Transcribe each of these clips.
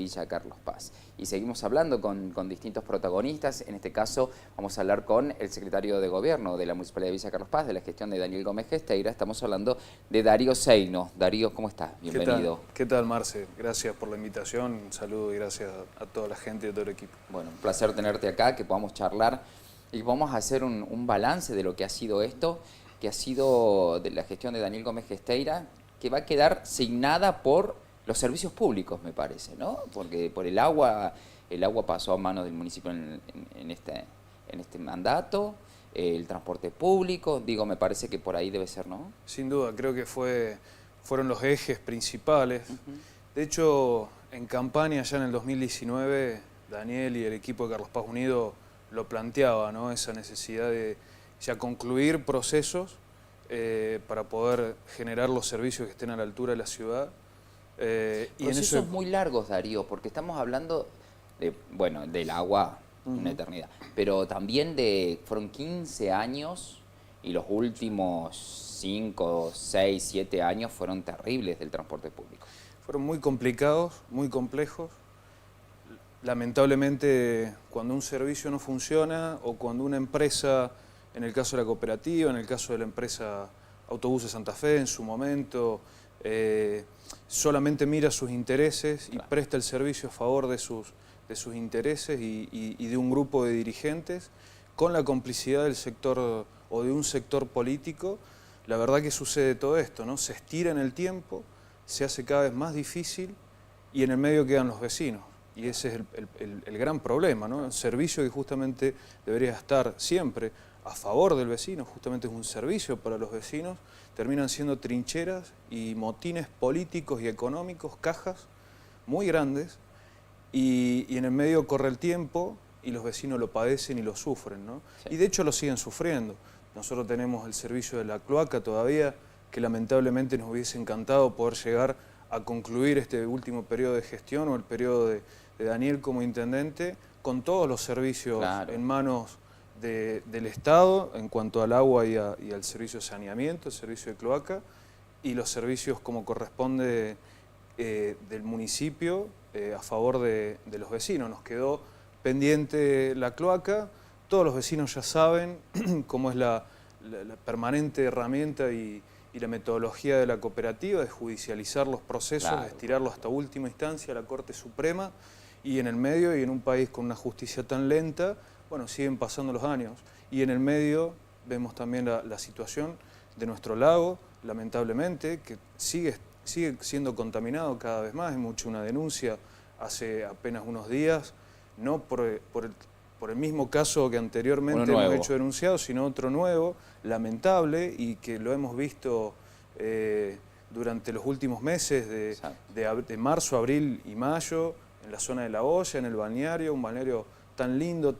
Villa Carlos Paz. Y seguimos hablando con distintos protagonistas. En este caso vamos a hablar con el secretario de Gobierno de la Municipalidad de Villa Carlos Paz, de la gestión de Daniel Gómez Gesteira. Estamos hablando de Darío Seino. Darío, ¿cómo estás? Bienvenido. ¿Qué tal, Marce? Gracias por la invitación. Un saludo y gracias a toda la gente y a todo el equipo. Bueno, un placer tenerte acá, que podamos charlar y vamos a hacer un balance de lo que ha sido esto, que ha sido de la gestión de Daniel Gómez Gesteira, que va a quedar signada por los servicios públicos, me parece, ¿no? Porque por el agua pasó a manos del municipio en este mandato, el transporte público, digo, me parece que por ahí debe ser, ¿no? Sin duda, creo que fueron los ejes principales. De hecho, en campaña ya en el 2019, Daniel y el equipo de Carlos Paz Unido lo planteaba, ¿no? Esa necesidad de ya concluir procesos para poder generar los servicios que estén a la altura de la ciudad. Y procesos muy largos, Darío, porque estamos hablando del agua, una eternidad, pero también fueron 15 años y los últimos 5, 6, 7 años fueron terribles del transporte público. Fueron muy complicados, muy complejos. Lamentablemente, cuando un servicio no funciona o cuando una empresa, en el caso de la cooperativa, en el caso de la empresa Autobuses Santa Fe en su momento, solamente mira sus intereses y presta el servicio a favor de sus intereses y de un grupo de dirigentes, con la complicidad del sector o de un sector político, la verdad que sucede todo esto, ¿no? Se estira en el tiempo, se hace cada vez más difícil y en el medio quedan los vecinos. Y ese es el gran problema, ¿no? El servicio que justamente debería estar siempre a favor del vecino, justamente es un servicio para los vecinos, terminan siendo trincheras y motines políticos y económicos, cajas muy grandes, y en el medio corre el tiempo y los vecinos lo padecen y lo sufren, ¿no? Sí. Y de hecho lo siguen sufriendo. Nosotros tenemos el servicio de la cloaca todavía, que lamentablemente nos hubiese encantado poder llegar a concluir este último periodo de gestión o el periodo de Daniel como intendente, con todos los servicios en manos del Estado en cuanto al agua y al servicio de saneamiento, el servicio de cloaca, y los servicios como corresponde del municipio a favor de los vecinos. Nos quedó pendiente la cloaca, todos los vecinos ya saben cómo es la permanente herramienta y la metodología de la cooperativa de judicializar los procesos, de estirarlos hasta última instancia a la Corte Suprema, y en el medio, y en un país con una justicia tan lenta, bueno, siguen pasando los años. Y en el medio vemos también la situación de nuestro lago, lamentablemente, que sigue siendo contaminado cada vez más. Hemos hecho una denuncia hace apenas unos días, no por el mismo caso que anteriormente hemos hecho denunciado, sino otro nuevo, lamentable, y que lo hemos visto durante los últimos meses de marzo, abril y mayo, en la zona de La Olla, en el balneario, un balneario tan lindo,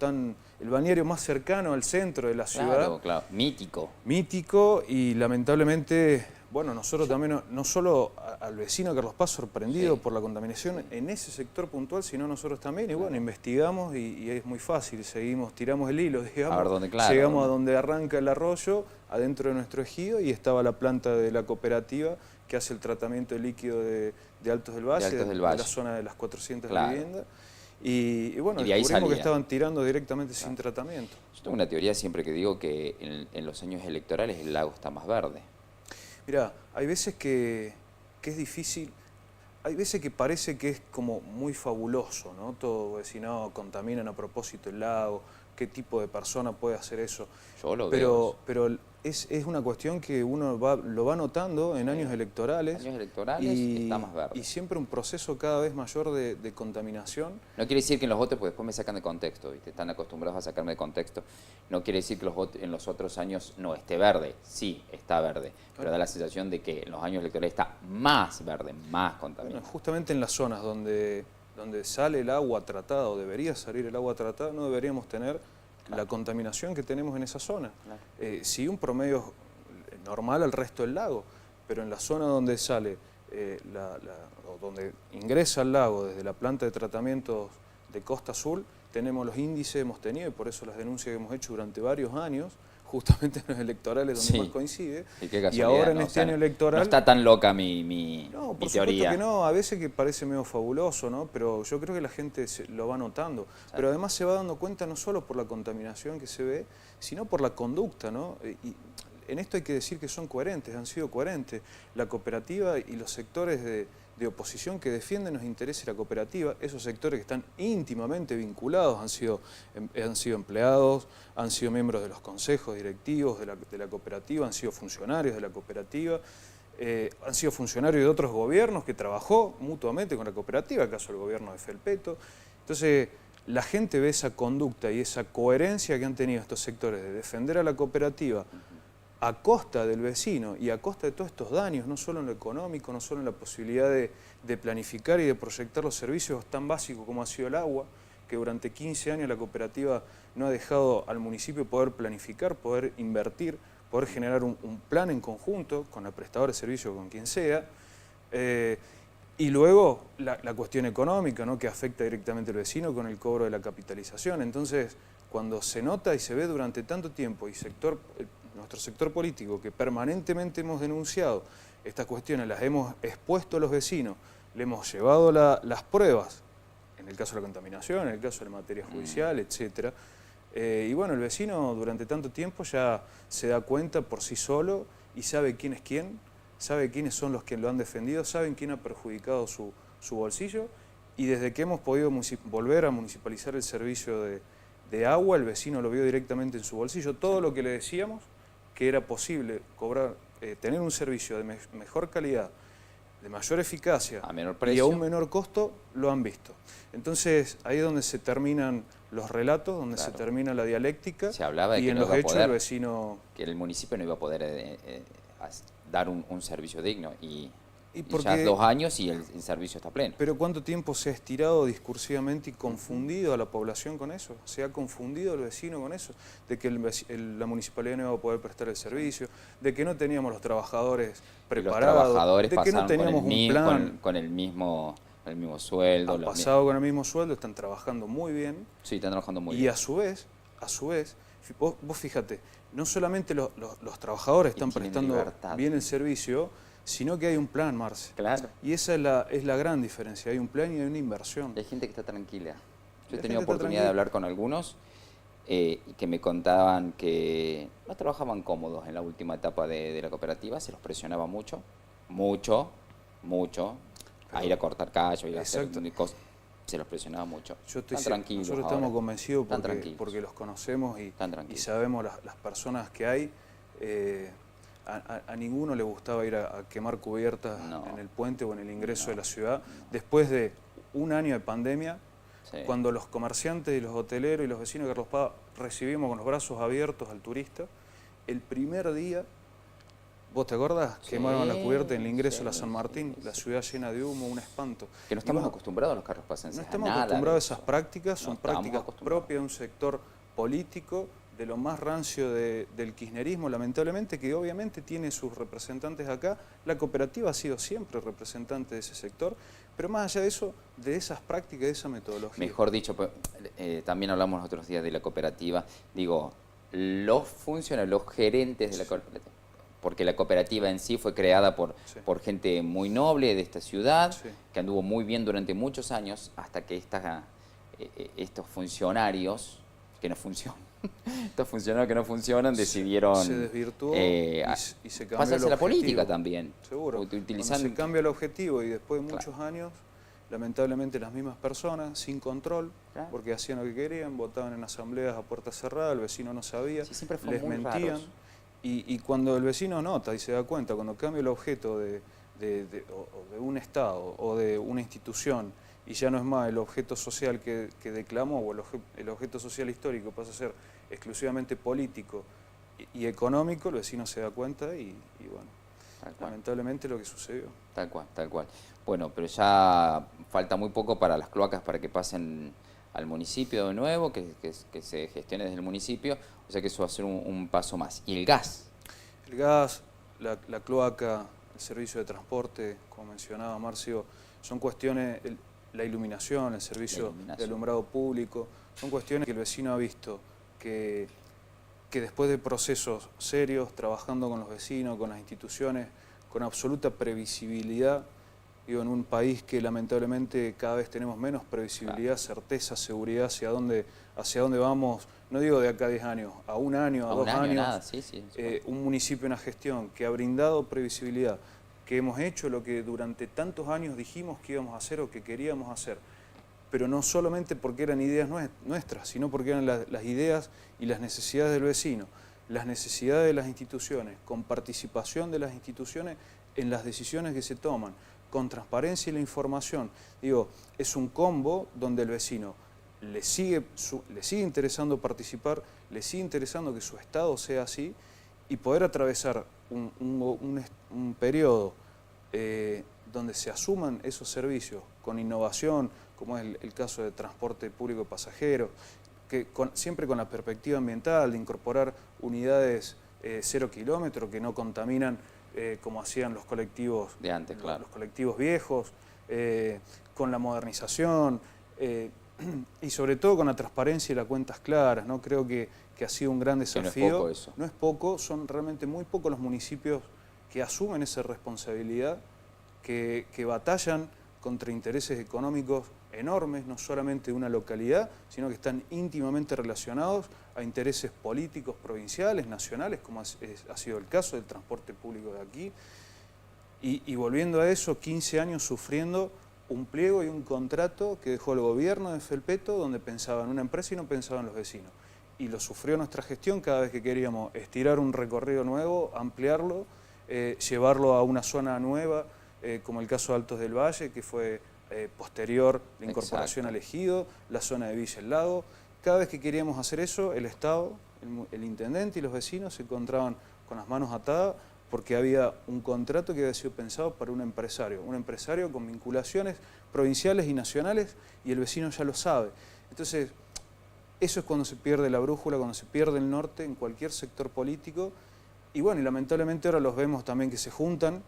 el balneario más cercano al centro de la ciudad. Claro, mítico. Mítico, y lamentablemente, bueno, nosotros también, no solo al vecino Carlos Paz sorprendido por la contaminación en ese sector puntual, sino nosotros también, y bueno, investigamos y es muy fácil, tiramos el hilo, digamos, a ver llegamos a donde arranca el arroyo, adentro de nuestro ejido, y estaba la planta de la cooperativa que hace el tratamiento de líquido de Altos del Valle, de la zona de las 400 viviendas. Y bueno, y de descubrimos que estaban tirando directamente sin tratamiento. Yo tengo una teoría siempre que digo que en los años electorales el lago está más verde. Mirá, hay veces que es difícil, hay veces que parece que es como muy fabuloso, ¿no? Todo, decir, no, contaminan a propósito el lago, qué tipo de persona puede hacer eso. Yo lo veo. Pero es una cuestión que uno lo va notando en años electorales. Años electorales está más verde. Y siempre un proceso cada vez mayor de contaminación. No quiere decir que en los votos, pues después me sacan de contexto, ¿viste? Están acostumbrados a sacarme de contexto. No quiere decir que en los otros años no esté verde. Sí, está verde. Pero da la sensación de que en los años electorales está más verde, más contaminado. Bueno, justamente en las zonas donde sale el agua tratada, o debería salir el agua tratada, no deberíamos tener la contaminación que tenemos en esa zona. Sí, un promedio normal al resto del lago, pero en la zona donde sale, o donde ingresa al lago desde la planta de tratamiento de Costa Azul, tenemos los índices, hemos tenido, y por eso las denuncias que hemos hecho durante varios años, justamente en los electorales donde Sí. más coincide. Y qué Y casualidad, ahora en ¿no? O este sea, año electoral... no está tan loca mi No, por supuesto teoría. que no, a veces que parece medio fabuloso, ¿no? Pero yo creo que la gente lo va notando. Pero además se va dando cuenta no solo por la contaminación que se ve, sino por la conducta, ¿no? Y en esto hay que decir que son coherentes, han sido coherentes. La cooperativa y los sectores de oposición que defienden los intereses de la cooperativa, esos sectores que están íntimamente vinculados, han sido empleados, han sido miembros de los consejos directivos de la cooperativa, han sido funcionarios de la cooperativa, han sido funcionarios de otros gobiernos que trabajó mutuamente con la cooperativa, caso del gobierno de Felpeto. Entonces, la gente ve esa conducta y esa coherencia que han tenido estos sectores de defender a la cooperativa a costa del vecino y a costa de todos estos daños, no solo en lo económico, no solo en la posibilidad de planificar y de proyectar los servicios tan básicos como ha sido el agua, que durante 15 años la cooperativa no ha dejado al municipio poder planificar, poder invertir, poder generar un plan en conjunto con el prestador de servicio, con quien sea. Y luego la cuestión económica, ¿no?, que afecta directamente al vecino con el cobro de la capitalización. Entonces, cuando se nota y se ve durante tanto tiempo y nuestro sector político, que permanentemente hemos denunciado estas cuestiones, las hemos expuesto a los vecinos, le hemos llevado las pruebas, en el caso de la contaminación, en el caso de la materia judicial, etc. Y bueno, el vecino durante tanto tiempo ya se da cuenta por sí solo y sabe quién es quién, sabe quiénes son los que lo han defendido, saben quién ha perjudicado su bolsillo, y desde que hemos podido volver a municipalizar el servicio de agua, el vecino lo vio directamente en su bolsillo. Todo lo que le decíamos que era posible cobrar, tener un servicio de mejor calidad, de mayor eficacia a menor y precio, a un menor costo, lo han visto. Entonces, ahí es donde se terminan los relatos, donde se termina la dialéctica, se hablaba de y que en no los iba a hechos poder, el vecino... que el municipio no iba a poder dar un servicio digno y ya porque, 2 años y el servicio está pleno. Pero ¿cuánto tiempo se ha estirado discursivamente y confundido a la población con eso? Se ha confundido el vecino con eso, de que la municipalidad no iba a poder prestar el servicio, de que no teníamos los trabajadores preparados, los trabajadores de que no teníamos un plan. con el mismo sueldo. Han pasado con el mismo sueldo, están trabajando muy bien. Sí, están trabajando muy y bien. Y a su vez, vos fíjate, no solamente los trabajadores están prestando bien el servicio, sino que hay un plan, Marce. Claro. Y esa es la gran diferencia, hay un plan y hay una inversión. Y hay gente que está tranquila. Yo he tenido oportunidad de hablar con algunos y que me contaban que no trabajaban cómodos en la última etapa de la cooperativa, se los presionaba mucho, a ir a cortar callo, a ir a hacer cosas. Se los presionaba mucho. Están tranquilos. Nosotros estamos convencidos porque los conocemos y sabemos las personas que hay. A ninguno le gustaba ir a quemar cubiertas en el puente o en el ingreso de la ciudad. Después de un año de pandemia, cuando los comerciantes y los hoteleros y los vecinos de Carlos Paz recibimos con los brazos abiertos al turista, el primer día, ¿vos te acordás? Quemaron la cubierta en el ingreso de la San Martín, la ciudad llena de humo, un espanto. Que no estamos acostumbrados los carrospacenses. No estamos acostumbrados a esas prácticas, son prácticas propias de un sector político, de lo más rancio del kirchnerismo, lamentablemente, que obviamente tiene sus representantes acá. La cooperativa ha sido siempre representante de ese sector, pero más allá de eso, de esas prácticas, de esa metodología. Mejor dicho, también hablamos los otros días de la cooperativa, digo, los funcionarios, los gerentes de la cooperativa, porque la cooperativa en sí fue creada por gente muy noble de esta ciudad, que anduvo muy bien durante muchos años, hasta que estos funcionarios que no funcionan, estos funcionarios que no funcionan decidieron... Se desvirtuó y se cambió pasarse el a la objetivo. Política también. Seguro. Cuando se cambia el objetivo y después de muchos años, lamentablemente las mismas personas, sin control, porque hacían lo que querían, votaban en asambleas a puerta cerrada, el vecino no sabía, les mentían. Y cuando el vecino nota y se da cuenta, cuando cambia el objeto de un Estado o de una institución, y ya no es más el objeto social que declamó, o el objeto social histórico pasa a ser exclusivamente político y económico, el vecino se da cuenta y bueno, lamentablemente lo que sucedió. Tal cual, tal cual. Bueno, pero ya falta muy poco para las cloacas para que pasen al municipio de nuevo, que se gestione desde el municipio, o sea que eso va a ser un paso más. ¿Y el gas? El gas, la cloaca, el servicio de transporte, como mencionaba Marcio, son cuestiones... La iluminación, el servicio de alumbrado público, son cuestiones que el vecino ha visto que que después de procesos serios, trabajando con los vecinos, con las instituciones, con absoluta previsibilidad, digo, en un país que lamentablemente cada vez tenemos menos previsibilidad, certeza, seguridad hacia dónde vamos, no digo de acá a 10 años, a un año, a 2 años, nada. Sí, sí, un municipio, una gestión que ha brindado previsibilidad, que hemos hecho lo que durante tantos años dijimos que íbamos a hacer o que queríamos hacer, pero no solamente porque eran ideas nuestras, sino porque eran las ideas y las necesidades del vecino, las necesidades de las instituciones, con participación de las instituciones en las decisiones que se toman, con transparencia y la información. Digo, es un combo donde el vecino le sigue interesando participar, le sigue interesando que su estado sea así y poder atravesar un periodo donde se asuman esos servicios con innovación, como es el caso de transporte público pasajero, que siempre con la perspectiva ambiental de incorporar unidades 0 kilómetros que no contaminan como hacían los colectivos de antes, claro. Los colectivos viejos, con la modernización y sobre todo con la transparencia y las cuentas claras, ¿no? Creo que ha sido un gran desafío. No es poco eso. No es poco, son realmente muy pocos los municipios que asumen esa responsabilidad, que batallan contra intereses económicos enormes, no solamente de una localidad, sino que están íntimamente relacionados a intereses políticos provinciales, nacionales, como ha sido el caso del transporte público de aquí. Y volviendo a eso, 15 años sufriendo un pliego y un contrato que dejó el gobierno de Felpeto, donde pensaba en una empresa y no pensaba en los vecinos. Y lo sufrió nuestra gestión cada vez que queríamos estirar un recorrido nuevo, ampliarlo, llevarlo a una zona nueva, como el caso de Altos del Valle, que fue posterior la incorporación al ejido, la zona de Villa El Lago. Cada vez que queríamos hacer eso, el Estado, el intendente y los vecinos se encontraban con las manos atadas porque había un contrato que había sido pensado para un empresario con vinculaciones provinciales y nacionales, y el vecino ya lo sabe. Entonces, eso es cuando se pierde la brújula, cuando se pierde el norte en cualquier sector político. Y bueno, y lamentablemente ahora los vemos también que se juntan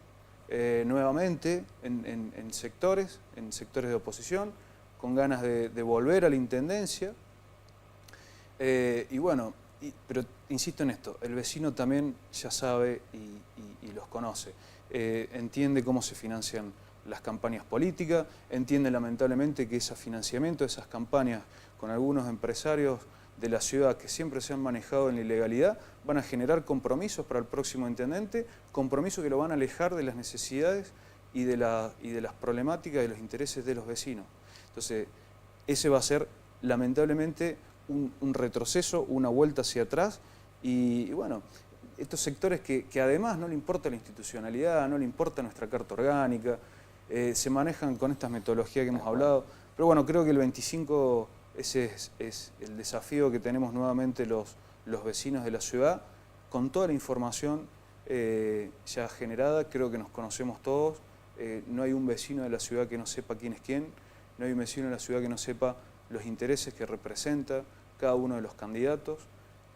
nuevamente en sectores de oposición, con ganas de volver a la intendencia. Y bueno, pero insisto en esto, el vecino también ya sabe y los conoce, entiende cómo se financian las campañas políticas, entiende lamentablemente que ese financiamiento, esas campañas con algunos empresarios de la ciudad que siempre se han manejado en la ilegalidad, van a generar compromisos para el próximo intendente, compromisos que lo van a alejar de las necesidades y de las problemáticas y los intereses de los vecinos. Entonces, ese va a ser lamentablemente un retroceso, una vuelta hacia atrás, y bueno, estos sectores que además no le importa la institucionalidad, no le importa nuestra carta orgánica, se manejan con estas metodologías que hemos hablado, pero bueno, creo que el 25 ese es el desafío que tenemos nuevamente los vecinos de la ciudad, con toda la información ya generada. Creo que nos conocemos todos, no hay un vecino de la ciudad que no sepa quién es quién, no hay un vecino de la ciudad que no sepa los intereses que representa cada uno de los candidatos,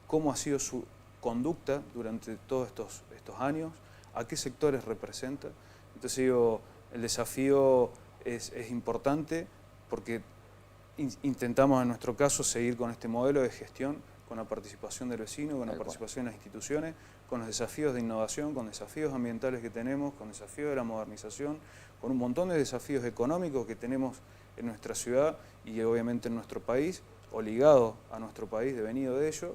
cómo ha sido su conducta durante todos estos años, a qué sectores representa. Entonces digo, el desafío es importante porque intentamos en nuestro caso seguir con este modelo de gestión, con la participación del vecino, con la participación de las instituciones, con los desafíos de innovación, con desafíos ambientales que tenemos, con desafíos de la modernización, con un montón de desafíos económicos que tenemos en nuestra ciudad y obviamente en nuestro país, o ligado a nuestro país, devenido de ello,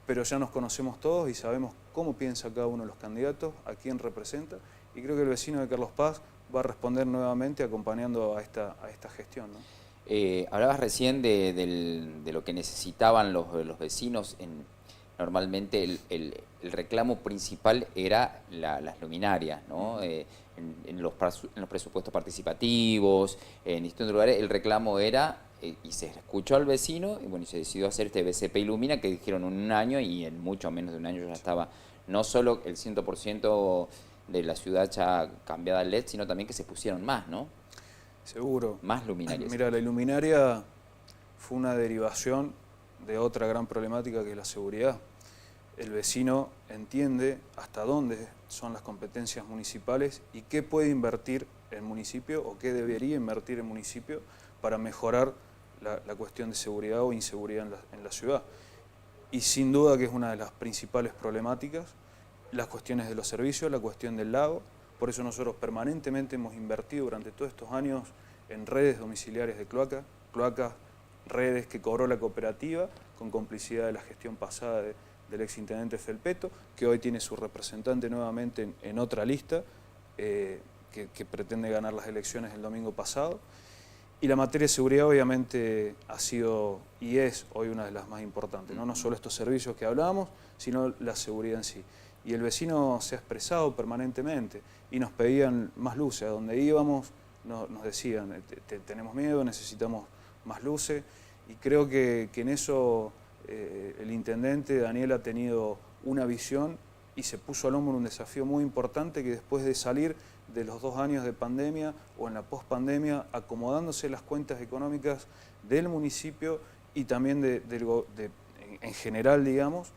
pero ya nos conocemos todos y sabemos cómo piensa cada uno de los candidatos, a quién representa, y creo que el vecino de Carlos Paz va a responder nuevamente acompañando a esta gestión, ¿no? Hablabas recién de lo que necesitaban los vecinos. Normalmente el reclamo principal era las luminarias, ¿no? En los presupuestos participativos, en distintos lugares el reclamo era, y se escuchó al vecino, y bueno, y se decidió hacer este BCP Ilumina, que dijeron en un año, y en mucho menos de un año ya estaba no solo el 100% de la ciudad ya cambiada al LED, sino también que se pusieron más, ¿no? Seguro. Más luminarias. Mira, la iluminaria fue una derivación de otra gran problemática que es la seguridad. El vecino entiende hasta dónde son las competencias municipales y qué puede invertir el municipio o qué debería invertir el municipio para mejorar la cuestión de seguridad o inseguridad en la ciudad. y sin duda que es una de las principales problemáticas, las cuestiones de los servicios, la cuestión del lago. Por eso nosotros permanentemente hemos invertido durante todos estos años en redes domiciliarias de cloacas, redes que cobró la cooperativa con complicidad de la gestión pasada del exintendente Felpeto, que hoy tiene su representante nuevamente en otra lista, que pretende ganar las elecciones el domingo pasado. Y la materia de seguridad obviamente ha sido y es hoy una de las más importantes, ¿no? No solo estos servicios que hablábamos, sino la seguridad en sí. Y el vecino se ha expresado permanentemente y nos pedían más luces. A donde íbamos nos decían, tenemos miedo, necesitamos más luces. Y creo que en eso el intendente Daniel ha tenido una visión y se puso al hombro un desafío muy importante, que después de salir de los 2 años de pandemia o en la pospandemia, acomodándose las cuentas económicas del municipio y también en general, digamos,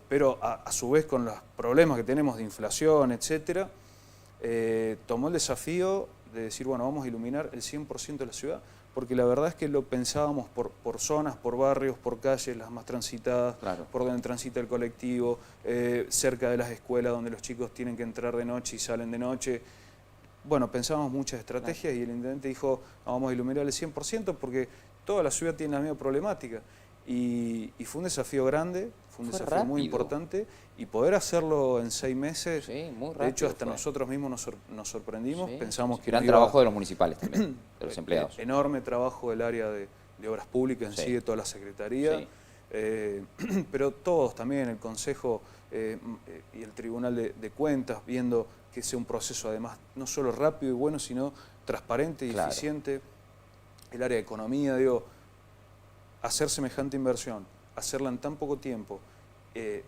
pero a su vez con los problemas que tenemos de inflación, etcétera, tomó el desafío de decir, bueno, vamos a iluminar el 100% de la ciudad, porque la verdad es que lo pensábamos por zonas, por barrios, por calles, las más transitadas, claro, por donde transita el colectivo, cerca de las escuelas donde los chicos tienen que entrar de noche y salen de noche. Bueno, pensábamos muchas estrategias, claro, y el intendente dijo, no, vamos a iluminar el 100% porque toda la ciudad tiene la misma problemática. Y fue un desafío grande, fue un desafío rápido, muy importante, y poder hacerlo en 6 meses, sí, muy rápido, de hecho hasta nosotros mismos nos sorprendimos, sí, pensamos que gran trabajo de los municipales también, de los empleados. Enorme trabajo del área de obras públicas en sí, de toda la secretaría, sí. Pero todos también, el Consejo y el Tribunal de Cuentas, viendo que sea un proceso además no solo rápido y bueno, sino transparente y claro, eficiente. El área de economía, digo, hacer semejante inversión, hacerla en tan poco tiempo,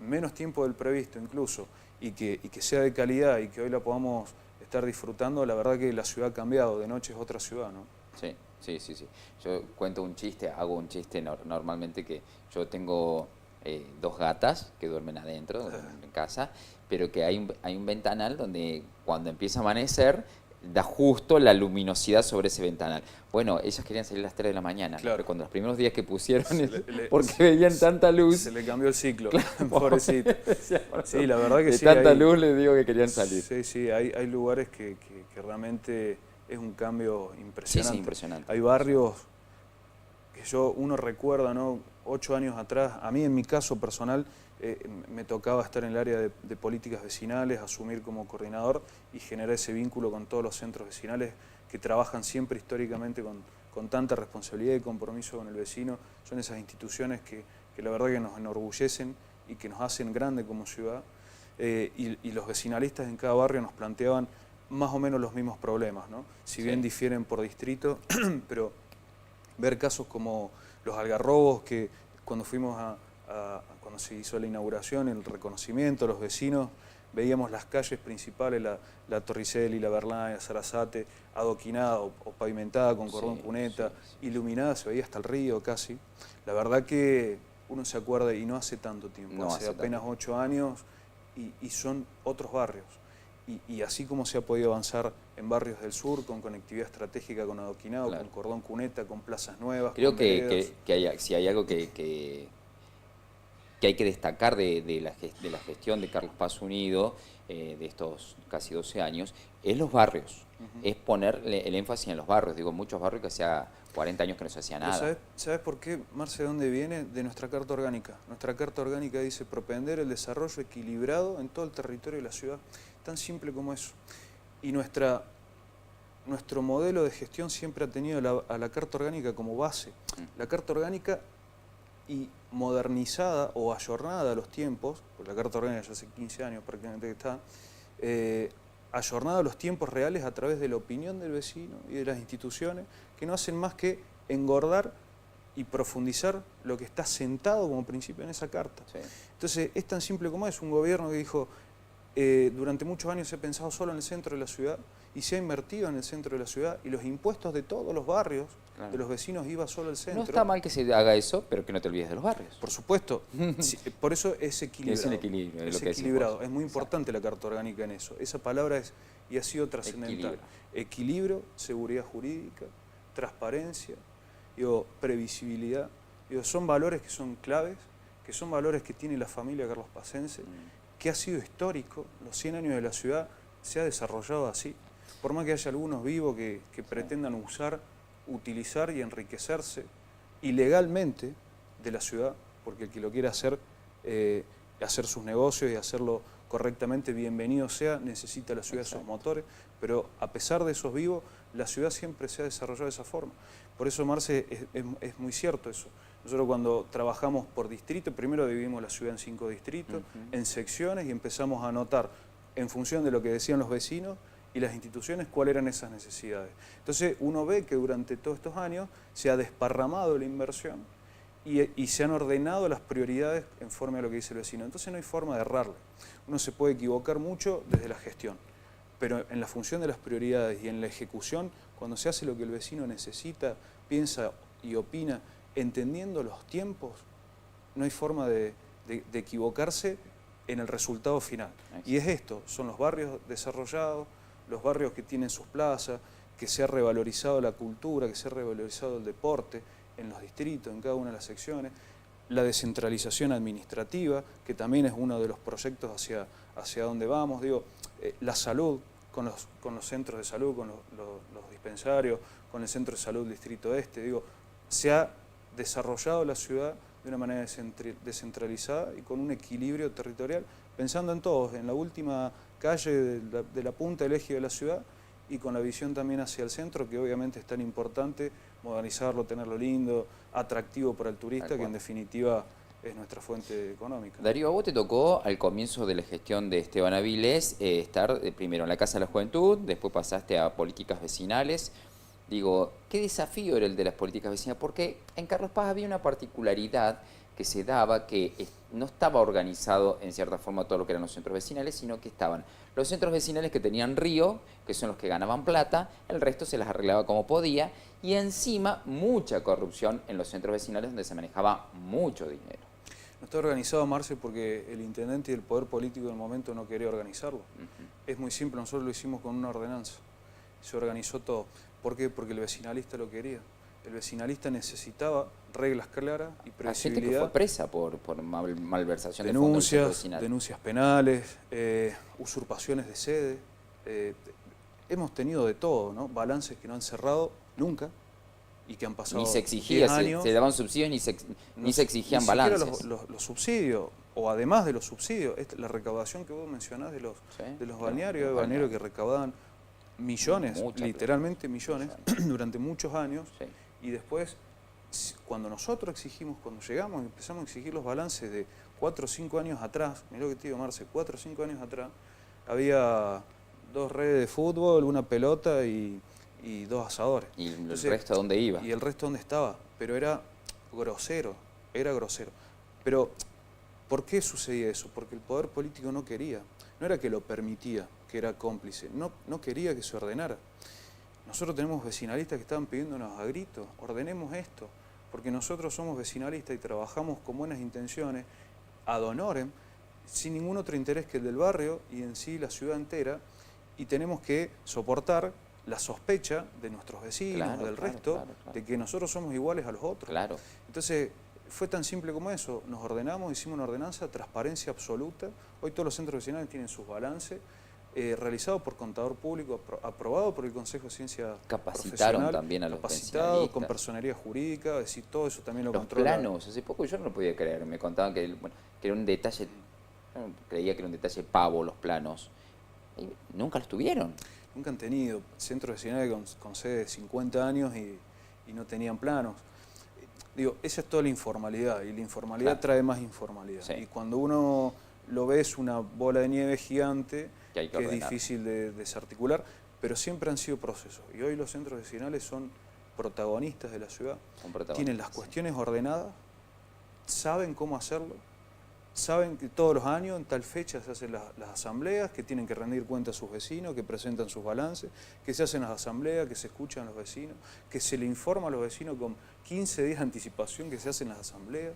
menos tiempo del previsto incluso, y que sea de calidad y que hoy la podamos estar disfrutando, la verdad que la ciudad ha cambiado, de noche es otra ciudad, ¿no? Sí, sí, sí, sí. Yo cuento un chiste, hago un chiste normalmente, que yo tengo 2 gatas que duermen adentro, en casa, pero que hay un ventanal donde cuando empieza a amanecer da justo la luminosidad sobre ese ventanal. Bueno, ellas querían salir a las 3 de la mañana, claro, pero cuando los primeros días que pusieron, porque veían tanta luz... Se le cambió el ciclo, claro, pobrecito. Sí, la verdad que de sí. De tanta luz les digo que querían salir. Sí, sí, hay lugares que realmente es un cambio impresionante. Sí, sí, impresionante. Hay barrios que uno recuerda, ¿no? 8 años atrás, a mí en mi caso personal, me tocaba estar en el área de políticas vecinales, asumir como coordinador y generar ese vínculo con todos los centros vecinales que trabajan siempre históricamente con tanta responsabilidad y compromiso con el vecino. Son esas instituciones que la verdad que nos enorgullecen y que nos hacen grande como ciudad. Y los vecinalistas en cada barrio nos planteaban más o menos los mismos problemas, ¿no? Si bien difieren por distrito, pero ver casos como los algarrobos, que cuando fuimos cuando se hizo la inauguración, el reconocimiento, los vecinos, veíamos las calles principales, la Torricelli, la Berlán, la Sarasate, adoquinada o pavimentada con cordón cuneta, iluminada, se veía hasta el río casi. La verdad que uno se acuerda, y no hace tanto tiempo, no hace apenas 8 años, y son otros barrios. Y así como se ha podido avanzar en barrios del sur, con conectividad estratégica, con adoquinado, claro, con cordón cuneta, con plazas nuevas. Creo que si hay algo que hay que destacar de la gestión de Carlos Paz Unido, de estos casi 12 años, es los barrios. Es ponerle el énfasis en los barrios. Digo, muchos barrios que hacía 40 años que no se hacía nada. ¿Sabes por qué, Marce, de dónde viene? De nuestra Carta Orgánica. Nuestra Carta Orgánica dice propender el desarrollo equilibrado en todo el territorio de la ciudad. Tan simple como eso. Y nuestro modelo de gestión siempre ha tenido a la Carta Orgánica como base. La Carta Orgánica y modernizada o ayornada a los tiempos, porque la Carta Orgánica ya hace 15 años prácticamente que está, ayornada a los tiempos reales a través de la opinión del vecino y de las instituciones, que no hacen más que engordar y profundizar lo que está sentado como principio en esa carta. Sí. Entonces es tan simple como es un gobierno que dijo, durante muchos años se ha pensado solo en el centro de la ciudad y se ha invertido en el centro de la ciudad y los impuestos de todos los barrios, claro, de los vecinos iba solo al centro. No está mal que se haga eso, pero que no te olvides de los barrios. Por supuesto, sí, por eso es equilibrado. Es el equilibrio. Es equilibrado, es muy importante la Carta Orgánica en eso. Esa palabra y ha sido trascendental. Equilibrio, seguridad jurídica, transparencia, previsibilidad, son valores que son claves que son valores que tiene la familia carlospacense, que ha sido histórico, los 100 años de la ciudad se ha desarrollado así. Por más que haya algunos vivos que pretendan utilizar y enriquecerse ilegalmente de la ciudad, porque el que lo quiera hacer sus negocios y hacerlo correctamente, bienvenido sea, necesita la ciudad esos motores, pero a pesar de esos vivos, la ciudad siempre se ha desarrollado de esa forma. Por eso, Marce, es muy cierto eso. Nosotros cuando trabajamos por distrito, primero dividimos la ciudad en 5 distritos, en secciones, y empezamos a anotar, en función de lo que decían los vecinos y las instituciones, cuáles eran esas necesidades. Entonces uno ve que durante todos estos años se ha desparramado la inversión y se han ordenado las prioridades en forma a lo que dice el vecino. Entonces no hay forma de errarle. Uno se puede equivocar mucho desde la gestión, pero en la función de las prioridades y en la ejecución, cuando se hace lo que el vecino necesita, piensa y opina, entendiendo los tiempos, no hay forma de equivocarse en el resultado final. Y es esto, son los barrios desarrollados, los barrios que tienen sus plazas, que se ha revalorizado la cultura, que se ha revalorizado el deporte en los distritos, en cada una de las secciones, la descentralización administrativa, que también es uno de los proyectos hacia donde vamos, la salud, con los centros de salud, con los dispensarios, con el centro de salud del Distrito Este, se ha desarrollado la ciudad de una manera descentralizada y con un equilibrio territorial, pensando en todos, en la última calle de la punta del eje de la ciudad y con la visión también hacia el centro, que obviamente es tan importante modernizarlo, tenerlo lindo, atractivo para el turista, que en definitiva es nuestra fuente económica. Darío, a vos te tocó al comienzo de la gestión de Esteban Avilés estar primero en la Casa de la Juventud, después pasaste a políticas vecinales. ¿Qué desafío era el de las políticas vecinales? Porque en Carlos Paz había una particularidad que se daba, que no estaba organizado en cierta forma todo lo que eran los centros vecinales, sino que estaban los centros vecinales que tenían río, que son los que ganaban plata, el resto se las arreglaba como podía, y encima mucha corrupción en los centros vecinales donde se manejaba mucho dinero. No está organizado, Marce, porque el intendente y el poder político del momento no quería organizarlo. Es muy simple, nosotros lo hicimos con una ordenanza, se organizó todo. ¿Por qué? Porque el vecinalista lo quería. El vecinalista necesitaba reglas claras y previsibilidad. Hay gente que fue presa por malversación denuncias, de fondos denuncias penales, usurpaciones de sede. Hemos tenido de todo, ¿no? Balances que no han cerrado nunca y que han pasado ni se exigía, 10 años. se daban subsidios ni se exigían balances. Los subsidios, o además de los subsidios, la recaudación que vos mencionás de los balnearios, hay balnearios que recaudaban millones, literalmente millones, durante muchos años, y después, cuando nosotros exigimos, cuando llegamos y empezamos a exigir los balances de 4 o 5 años atrás, mirá lo que te digo, Marce, 4 o 5 años atrás, había 2 redes de fútbol, una pelota y 2 asadores. ¿Y el resto dónde iba? Y el resto dónde estaba, pero era grosero. Pero, ¿por qué sucedía eso? Porque el poder político no quería, no era que lo permitía, que era cómplice, no quería que se ordenara. Nosotros tenemos vecinalistas que estaban pidiéndonos a gritos, ordenemos esto, porque nosotros somos vecinalistas y trabajamos con buenas intenciones, ad honorem, sin ningún otro interés que el del barrio y en sí la ciudad entera, y tenemos que soportar la sospecha de nuestros vecinos, del resto, de que nosotros somos iguales a los otros. Entonces, fue tan simple como eso, nos ordenamos, hicimos una ordenanza, transparencia absoluta. Hoy todos los centros vecinales tienen sus balances, realizado por contador público, aprobado por el Consejo de Ciencia Capacitaron también a los capacitado con personería jurídica, es decir, todo eso también lo controla. Los planos, hace poco yo no lo podía creer, me contaban que era un detalle, yo creía que era un detalle pavo los planos, y nunca los tuvieron. Nunca han tenido centros vecinales con sede de 50 años y no tenían planos. Esa es toda la informalidad, y la informalidad trae más informalidad. Y cuando uno lo ve es una bola de nieve gigante que es difícil de desarticular, pero siempre han sido procesos. Y hoy los centros vecinales son protagonistas de la ciudad, tienen las cuestiones ordenadas, saben cómo hacerlo, saben que todos los años, en tal fecha, se hacen las asambleas, que tienen que rendir cuenta a sus vecinos, que presentan sus balances, que se hacen las asambleas, que se escuchan a los vecinos, que se le informa a los vecinos con 15 días de anticipación que se hacen las asambleas.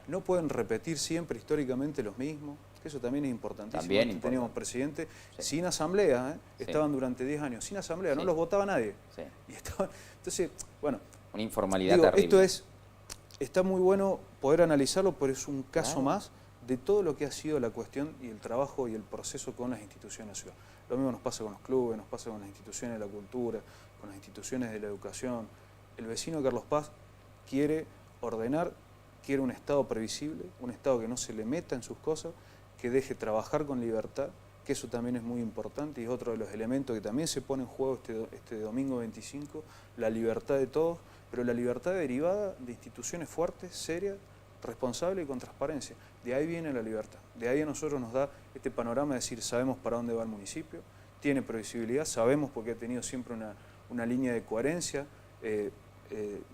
No pueden repetir siempre históricamente los mismos, que eso también es importantísimo. Teníamos presidentes sin asamblea, estaban durante 10 años sin asamblea, no los votaba nadie. Y estaban, entonces, bueno, una informalidad terrible. está muy bueno poder analizarlo, pero es un caso Claro. más de todo lo que ha sido la cuestión y el trabajo y el proceso con las instituciones de la ciudad. Lo mismo nos pasa con los clubes, nos pasa con las instituciones de la cultura, con las instituciones de la educación. El vecino de Carlos Paz quiere ordenar, quiere un Estado previsible, un Estado que no se le meta en sus cosas, que deje trabajar con libertad, que eso también es muy importante y es otro de los elementos que también se pone en juego este domingo 25, la libertad de todos, pero la libertad derivada de instituciones fuertes, serias, responsables y con transparencia. De ahí viene la libertad, de ahí a nosotros nos da este panorama de decir, sabemos para dónde va el municipio, tiene previsibilidad, sabemos porque ha tenido siempre una línea de coherencia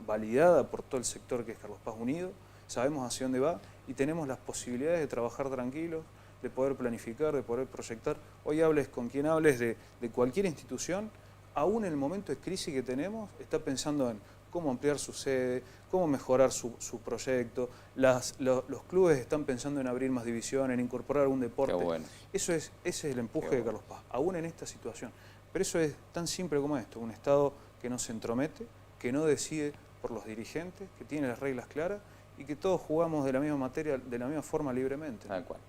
validada por todo el sector que es Carlos Paz Unido, sabemos hacia dónde va y tenemos las posibilidades de trabajar tranquilos, de poder planificar, de poder proyectar. Hoy hables con quien hables de cualquier institución, aún en el momento de crisis que tenemos, está pensando en cómo ampliar su sede, cómo mejorar su proyecto. Los clubes están pensando en abrir más divisiones, en incorporar algún deporte. Qué bueno. Ese es el empuje Qué de bueno. Carlos Paz, aún en esta situación. Pero eso es tan simple como esto, un Estado que no se entromete, que no decide por los dirigentes, que tiene las reglas claras y que todos jugamos de la misma materia, de la misma forma libremente. Tal cual.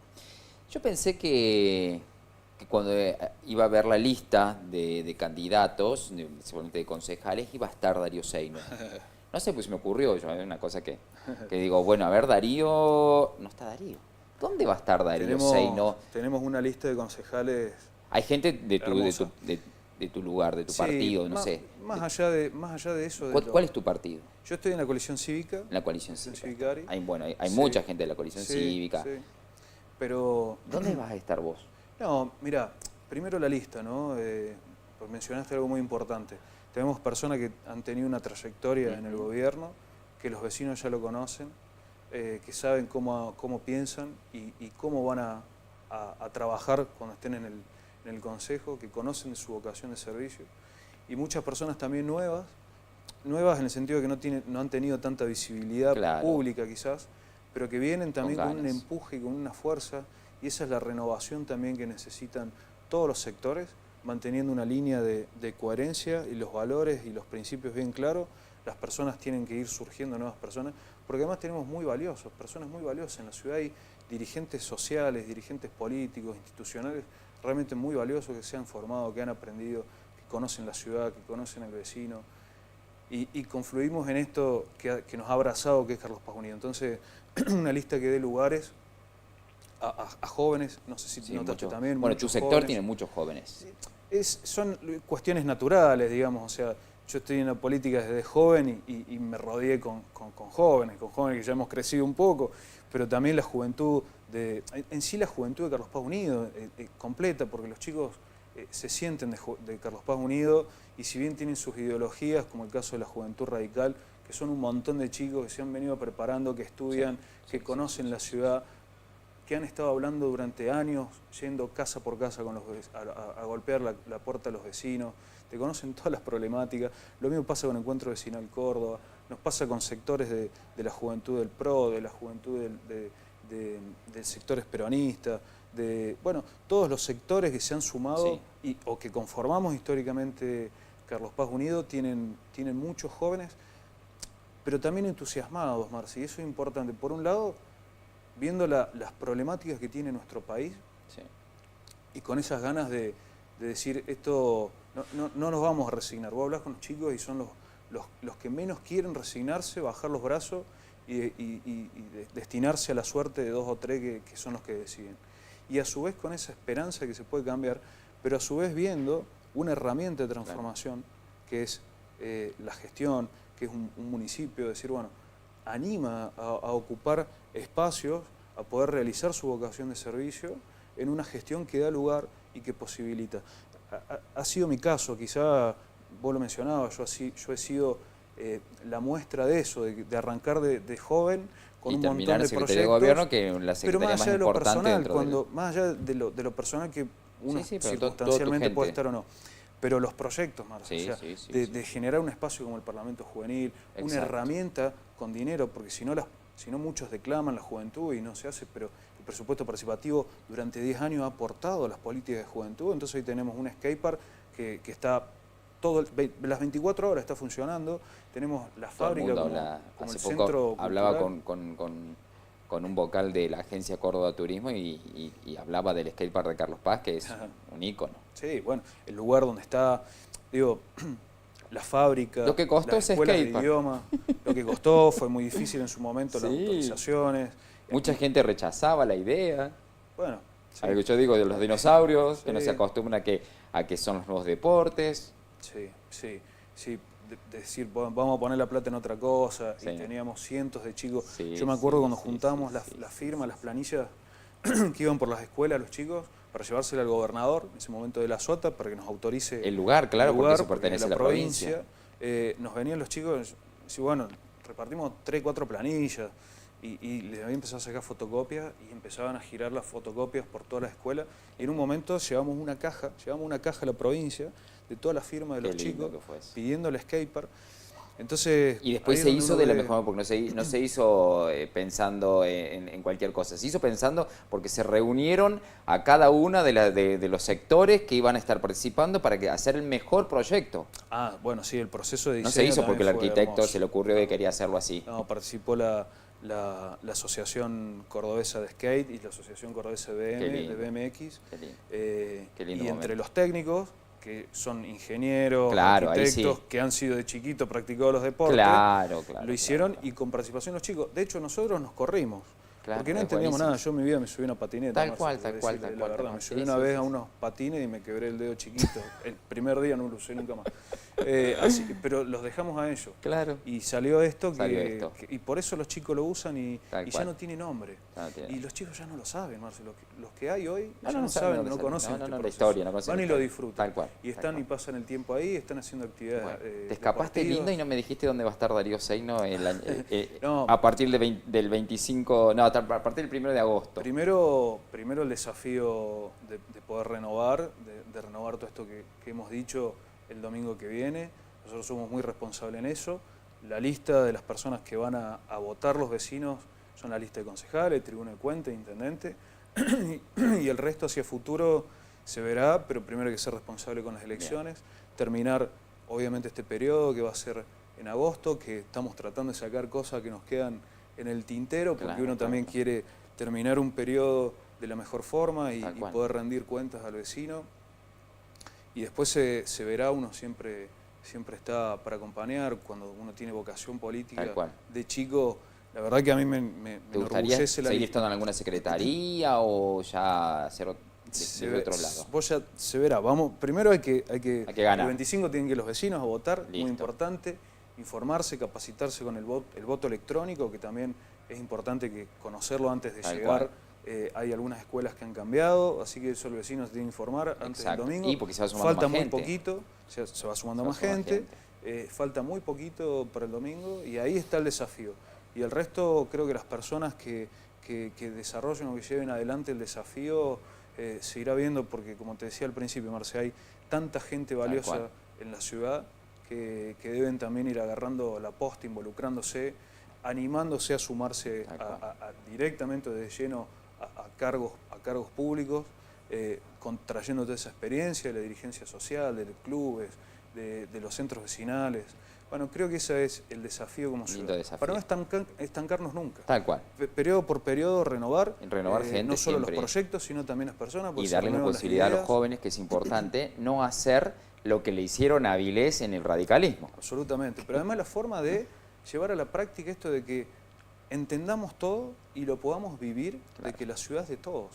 Yo pensé que cuando iba a ver la lista de candidatos, seguramente de concejales, iba a estar Darío Seino. No sé, pues me ocurrió, yo, una cosa que digo, bueno, a ver, Darío, no está Darío. ¿Dónde va a estar Darío Seino? Tenemos una lista de concejales. Hay gente de Hermosa. tu lugar, de tu Sí, partido, no sé. Más allá de eso. ¿Cuál es tu partido? Yo estoy en la coalición cívica. En la coalición cívica. Civicaria. Hay Sí. mucha gente de la coalición Sí, cívica. sí. Pero. ¿Dónde vas a estar vos? No, mira, primero la lista, ¿no? Pues mencionaste algo muy importante. Tenemos personas que han tenido una trayectoria en el gobierno, que los vecinos ya lo conocen, que saben cómo piensan y cómo van a trabajar cuando estén en el consejo, que conocen de su vocación de servicio. Y muchas personas también nuevas en el sentido de que no han tenido tanta visibilidad Claro. pública quizás, pero que vienen también con un ganas. empuje y con una fuerza, y esa es la renovación también que necesitan todos los sectores, manteniendo una línea de coherencia y los valores y los principios bien claros. Las personas tienen que ir surgiendo nuevas personas, porque además tenemos personas muy valiosas en la ciudad, hay dirigentes sociales, dirigentes políticos, institucionales, realmente muy valiosos que se han formado, que han aprendido, que conocen la ciudad, que conocen al vecino, y confluimos en esto que nos ha abrazado, que es Carlos Paz Unido. Entonces, una lista que dé lugares a jóvenes, no sé si Sí, notaste mucho. también. Bueno, tu muchos sector jóvenes. tiene muchos jóvenes. Son cuestiones naturales, digamos, o sea, yo estoy en la política desde joven y me rodeé con jóvenes que ya hemos crecido un poco, pero también la juventud, en sí la juventud de Carlos Paz Unido, completa, porque los chicos se sienten de Carlos Paz Unido y si bien tienen sus ideologías, como el caso de la Juventud Radical, que son un montón de chicos que se han venido preparando, que estudian, que conocen la ciudad, que han estado hablando durante años, yendo casa por casa con a golpear la puerta a los vecinos, te conocen todas las problemáticas. Lo mismo pasa con Encuentro Vecinal Córdoba, nos pasa con sectores de la juventud del PRO, de la juventud del sector peronista, bueno, todos los sectores que se han sumado o que conformamos históricamente Carlos Paz Unido tienen muchos jóvenes, pero también entusiasmados, Marci, y eso es importante. Por un lado, viendo las problemáticas que tiene nuestro país y con esas ganas de decir esto, no nos vamos a resignar. Vos hablás con los chicos y son los que menos quieren resignarse, bajar los brazos y destinarse a la suerte de 2 o 3 que son los que deciden. Y a su vez con esa esperanza que se puede cambiar, pero a su vez viendo una herramienta de transformación que es la gestión, que es un municipio, decir, bueno, anima a ocupar espacios, a poder realizar su vocación de servicio en una gestión que da lugar y que posibilita. Ha sido mi caso, quizá vos lo mencionabas, yo he sido la muestra de eso, de arrancar de joven con y un terminar montón de Secretaría de proyectos. Gobierno, que la Pero secretaría más más allá de lo importante personal, dentro más allá de lo personal que uno pero circunstancialmente toda tu puede gente. estar o no. Pero los proyectos, Marcia, Sí, o sea, sí, de generar un espacio como el Parlamento Juvenil, una Exacto. herramienta con dinero, porque si no muchos declaman la juventud y no se hace, pero el presupuesto participativo durante 10 años ha aportado a las políticas de juventud, entonces hoy tenemos un skatepark que está las 24 horas está funcionando, tenemos la Todo el fábrica mundo como, habla. como Hace el poco centro hablaba cultural. con un vocal de la agencia Córdoba Turismo y hablaba del skatepark de Carlos Paz, que es un ícono. Sí, bueno, el lugar donde está, digo, la fábrica, Lo que costó las ese escuelas de skatepark. idioma, lo que costó, fue muy difícil en su momento las Sí. autorizaciones. Mucha gente rechazaba la idea. Bueno, sí, Algo que yo digo de los dinosaurios, que no se sí, acostumbran a que son los nuevos deportes. sí, decir, vamos a poner la plata en otra cosa, Sí. y teníamos cientos de chicos. Sí, Yo me acuerdo sí, cuando sí, juntábamos sí, sí, las sí, firmas, sí. las planillas que iban por las escuelas los chicos, para llevársela al gobernador, en ese momento de la SOTA, para que nos autorice El lugar, claro, el porque lugar, eso pertenece es a la provincia. nos venían los chicos, y bueno, repartimos 3, 4 planillas, y les había empezado a sacar fotocopias, y empezaban a girar las fotocopias por toda la escuela, y en un momento llevamos una caja a la provincia, de toda la firma de Qué los lindo chicos, que fue eso. pidiendo el skatepark. Entonces, Y después ahí es se donde hizo uno de la ve- mejor manera, porque no se hizo pensando en cualquier cosa. Se hizo pensando porque se reunieron a cada una de los sectores que iban a estar participando para hacer el mejor proyecto. Ah, bueno, sí, el proceso de No diseño se hizo porque el también fue arquitecto hermoso. se le ocurrió que quería hacerlo así. No, participó la Asociación Cordobesa de Skate y la Asociación Cordobesa de Qué lindo. BMX. Qué lindo. Eh, Qué lindo y momento. entre los técnicos, que son ingenieros, Claro, ahí arquitectos, sí. que han sido de chiquito practicados los deportes, Claro, claro. lo hicieron claro. y con participación de los chicos. De hecho, nosotros nos corrimos. Claro, Porque no es entendíamos buenísimo. nada. Yo en mi vida me subí a una patineta. Tal Marce, cual, por tal cual, decirle tal la cual, verdad. tal Me cual. subí Sí, una sí, vez sí, a sí. unos patines y me quebré el dedo chiquito. El primer día no lo usé nunca más. Pero los dejamos a ellos. Claro. Y salió esto, Salió esto. y por eso los chicos lo usan y Tal ya cual. no tiene nombre. Ya no tiene Y nombre. los chicos ya no lo saben, Marce. Los que hay hoy No, ya no no saben saben, lo que no saben. conocen No, este no, la proceso. historia, no conocen Van la y lo historia. disfrutan. Tal cual, Y tal están cual. y pasan el tiempo ahí, están haciendo actividades Bueno, te escapaste deportivas. lindo y no me dijiste dónde va a estar Darío Seino No. a partir del 25, no, a partir del 1 de agosto. Primero el desafío de poder renovar, de renovar todo esto que hemos dicho el domingo que viene. Nosotros somos muy responsables en eso. La lista de las personas que van a votar los vecinos son la lista de concejales, tribuna de cuentas, intendente, y el resto hacia futuro se verá, pero primero hay que ser responsable con las elecciones, terminar obviamente este periodo que va a ser en agosto, que estamos tratando de sacar cosas que nos quedan en el tintero, porque Claro, uno también claro. quiere terminar un periodo de la mejor forma y Tal cual. poder rendir cuentas al vecino. Y después se verá, uno siempre está para acompañar, cuando uno tiene vocación política. Tal cual. De chico, la verdad que a mí me ¿Te gustaría enorgullece la seguir lista. estando en alguna secretaría o ya hacer de otro lado? Vos ya se verá. Vamos, primero hay que ganar. el 25 tienen que ir los vecinos a votar, Listo. muy importante, informarse, capacitarse con el voto electrónico, que también es importante que conocerlo antes de Tal llegar. cual. Hay algunas escuelas que han cambiado, así que eso el vecino se tiene que informar antes Exacto. del domingo. Y porque se va sumando Falta más muy gente. poquito, se va sumando Se va más sumando gente, falta muy poquito para el domingo y ahí está el desafío. Y el resto creo que las personas que desarrollen o que lleven adelante el desafío se irá viendo, porque como te decía al principio, Marce, hay tanta gente valiosa cual. en la ciudad que deben también ir agarrando la posta, involucrándose, animándose a sumarse directamente de lleno a cargos públicos, trayendo toda esa experiencia de la dirigencia social, de los clubes, de los centros vecinales. Bueno, creo que ese es el desafío como Lindo ciudad. desafío. Para no estancarnos nunca. Tal cual. Periodo por periodo renovar, Gente no solo siempre. los proyectos, sino también las personas. porque Y se darle la renuevan las posibilidad a los ideas. jóvenes, que es importante, no hacer lo que le hicieron a Avilés en el radicalismo. Absolutamente. Pero además la forma de llevar a la práctica esto de que entendamos todo y lo podamos vivir, Claro. de que la ciudad es de todos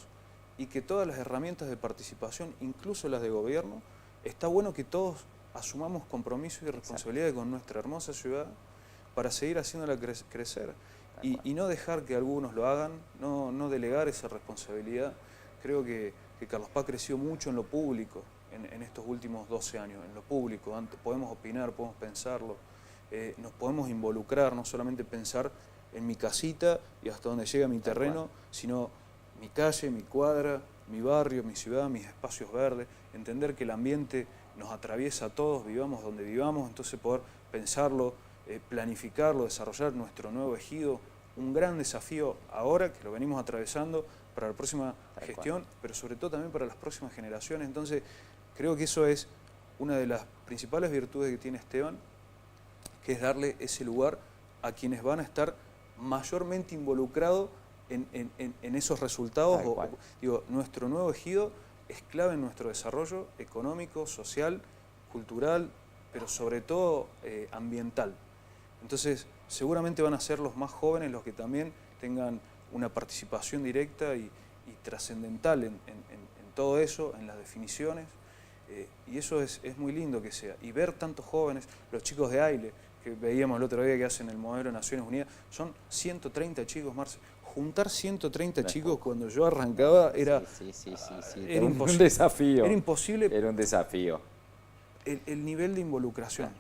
y que todas las herramientas de participación, incluso las de gobierno, está bueno que todos asumamos compromisos y responsabilidades con nuestra hermosa ciudad para seguir haciéndola crecer y no dejar que algunos lo hagan, no delegar esa responsabilidad. Creo que Carlos Paz creció mucho en lo público en estos últimos 12 años, en lo público. Podemos opinar, podemos pensarlo, nos podemos involucrar, no solamente pensar en mi casita y hasta donde llega mi terreno, sino mi calle, mi cuadra, mi barrio, mi ciudad, mis espacios verdes, entender que el ambiente nos atraviesa a todos, vivamos donde vivamos, entonces poder pensarlo, planificarlo, desarrollar nuestro nuevo ejido, un gran desafío ahora que lo venimos atravesando para la próxima gestión, pero sobre todo también para las próximas generaciones. Entonces creo que eso es una de las principales virtudes que tiene Esteban, que es darle ese lugar a quienes van a estar mayormente involucrados en esos resultados. Digo, nuestro nuevo ejido es clave en nuestro desarrollo económico, social, cultural, pero sobre todo ambiental. Entonces, seguramente van a ser los más jóvenes los que también tengan una participación directa y trascendental en todo eso, en las definiciones. Y eso es muy lindo que sea. Y ver tantos jóvenes, los chicos de AILE, que veíamos el otro día que hacen el modelo de Naciones Unidas, son 130 chicos, Marce. Juntar 130 chicos cuando yo arrancaba era, era un desafío. Era imposible. Era un desafío. El nivel de involucración.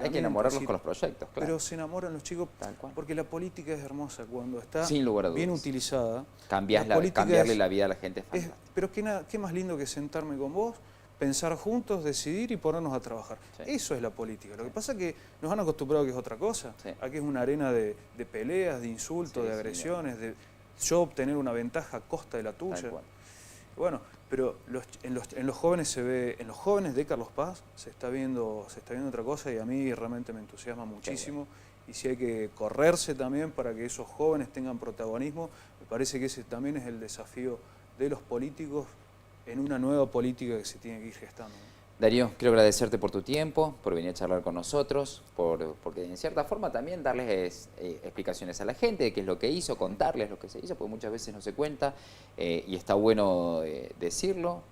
Hay que enamorarlos con los proyectos, claro. Pero se enamoran los chicos porque la política es hermosa cuando está sin lugar a dudas, bien utilizada. Cambiarle la vida a la gente es fantástico. Pero qué más lindo que sentarme con vos, pensar juntos, decidir y ponernos a trabajar. Sí. Eso es la política. Lo que pasa es que nos han acostumbrado a que es otra cosa. Sí. A que es una arena de peleas, de insultos, de agresiones, de yo obtener una ventaja a costa de la tuya. Bueno, pero en los jóvenes se ve, en los jóvenes de Carlos Paz se está viendo otra cosa y a mí realmente me entusiasma muchísimo. Y si hay que correrse también para que esos jóvenes tengan protagonismo, me parece que ese también es el desafío de los políticos en una nueva política que se tiene que ir gestando. Darío, quiero agradecerte por tu tiempo, por venir a charlar con nosotros, porque en cierta forma también darles explicaciones a la gente de qué es lo que hizo, contarles lo que se hizo, porque muchas veces no se cuenta y está bueno decirlo.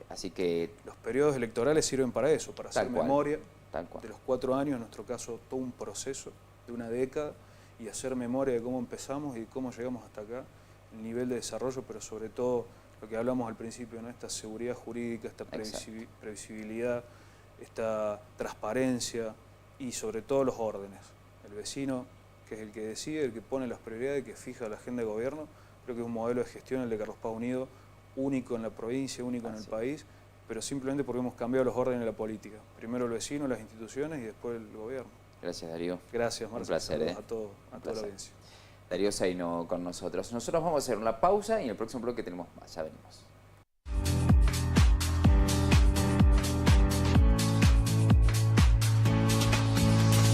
Así que los periodos electorales sirven para eso, para hacer memoria de los 4 años, en nuestro caso todo un proceso de una década, y hacer memoria de cómo empezamos y cómo llegamos hasta acá, el nivel de desarrollo, pero sobre todo lo que hablamos al principio, ¿no? Esta seguridad jurídica, esta previsibilidad, esta transparencia y sobre todo los órdenes. El vecino, que es el que decide, el que pone las prioridades, que fija la agenda de gobierno, creo que es un modelo de gestión, el de Carlos Paz Unido, único en la provincia, único en el país, pero simplemente porque hemos cambiado los órdenes de la política. Primero el vecino, las instituciones y después el gobierno. Gracias, Darío. Gracias, Marcelo. Un placer, a toda la audiencia. Darío Zaino con nosotros. Nosotros vamos a hacer una pausa y en el próximo bloque tenemos más. Ya venimos.